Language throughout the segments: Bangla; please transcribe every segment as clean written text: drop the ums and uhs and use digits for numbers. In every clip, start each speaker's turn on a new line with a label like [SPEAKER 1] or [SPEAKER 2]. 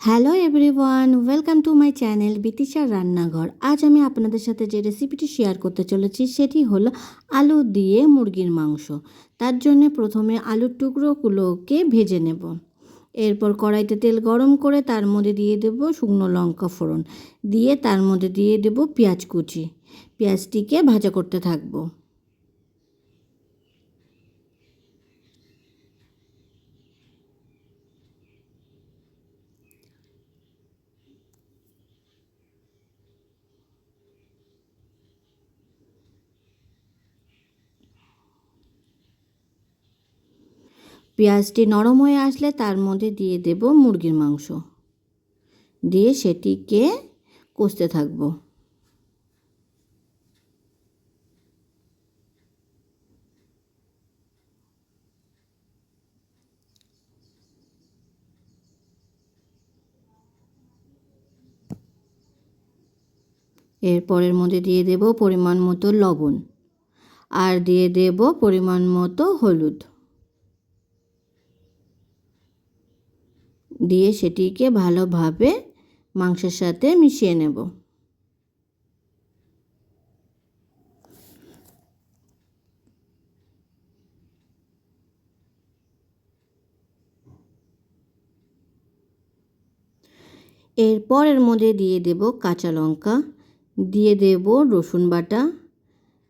[SPEAKER 1] Hello everyone, welcome to my channel বিতিশার রান্নাঘর। আজ আমি আপনাদের সাথে যে রেসিপিটি শেয়ার করতে চলেছি সেটি হলো আলু দিয়ে মুরগির মাংস। তার জন্য প্রথমে আলুর টুকরোগুলোকে ভেজে নেব। এরপর কড়াইতে তেল গরম করে তার মধ্যে দিয়ে দেব শুকনো লঙ্কা ফোড়ন, দিয়ে তার মধ্যে দিয়ে দেব পেঁয়াজ কুচি। পেঁয়াজটিকে ভাজা করতে থাকবো। পেঁয়াজটি নরম হয়ে আসলে তার মধ্যে দিয়ে দেব মুরগির মাংস, দিয়ে সেটিকে কষতে থাকবো। এরপরের মধ্যে দিয়ে দেব পরিমাণ মতো লবণ, আর দিয়ে দেব পরিমাণ মতো হলুদ, দিয়ে সেটিকে ভালোভাবে মাংসের সাথে মিশিয়ে নেব। এরপর এর মধ্যে দিয়ে দেব কাঁচা লঙ্কা, দিয়ে দেব রসুন বাটা,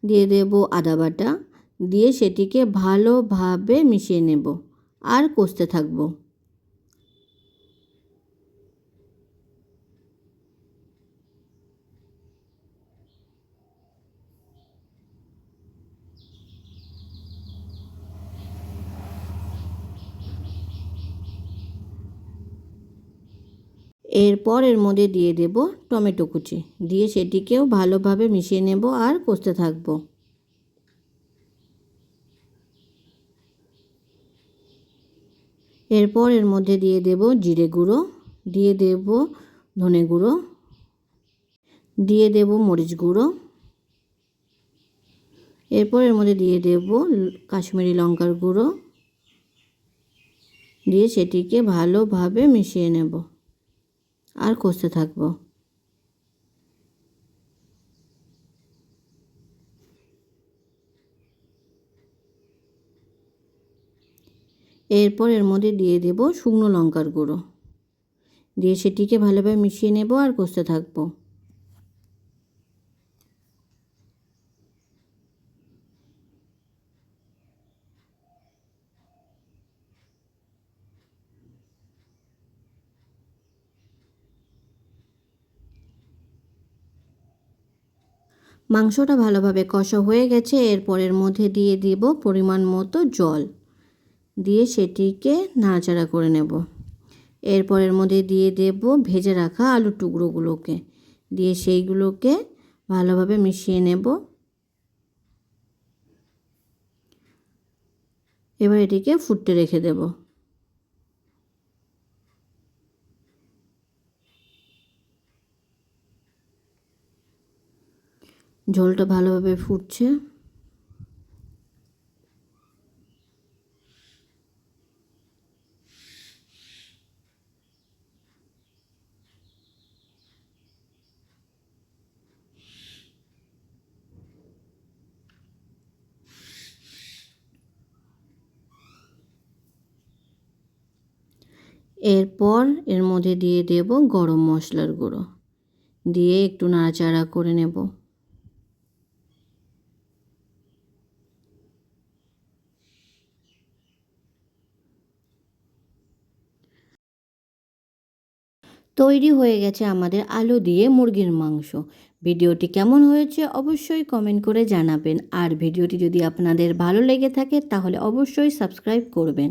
[SPEAKER 1] দিয়ে দেব আদা বাটা, দিয়ে সেটিকে ভালোভাবে মিশিয়ে নেব আর কষতে থাকবো। এরপর এর মধ্যে দিয়ে দেব টমেটো কুচি, দিয়ে সেটিকেও ভালোভাবে মিশিয়ে নেব আর কষতে থাকবো। এরপর এর মধ্যে দিয়ে দেব জিরে গুঁড়ো, দিয়ে দেব ধনে গুঁড়ো, দিয়ে দেব মরিচ গুঁড়ো। এরপর এর মধ্যে দিয়ে দেব কাশ্মীরি লঙ্কার গুঁড়ো, দিয়ে সেটিকে ভালোভাবে মিশিয়ে নেব আর কষতে থাকবো। এরপর এর মধ্যে দিয়ে দেব শুকনো লঙ্কার গুঁড়ো, দিয়ে সেটিকে ভালোভাবে মিশিয়ে নেব আর কষতে থাকবো। মাংসটা ভালোভাবে কষা হয়ে গেছে। এরপরের মধ্যে দিয়ে দিব পরিমাণ মতো জল, দিয়ে সেটিকে নাড়াচাড়া করে নেব। এরপরের মধ্যে দিয়ে দেব ভেজে রাখা আলুর টুকরোগুলোকে, দিয়ে সেইগুলোকে ভালোভাবে মিশিয়ে নেব। এবার এটিকে ফুটতে রেখে দেব। ঝোলটা ভালোভাবে ফুটছে। এরপর এর মধ্যে দিয়ে দেব গরম মশলার গুঁড়ো, দিয়ে একটু নাড়াচাড়া করে নেব। তৈরি হয়ে গেছে আমাদের আলু দিয়ে মুরগির মাংস। ভিডিওটি কেমন হয়েছে অবশ্যই কমেন্ট করে জানাবেন, আর ভিডিওটি যদি আপনাদের ভালো লেগে থাকে তাহলে অবশ্যই সাবস্ক্রাইব করবেন।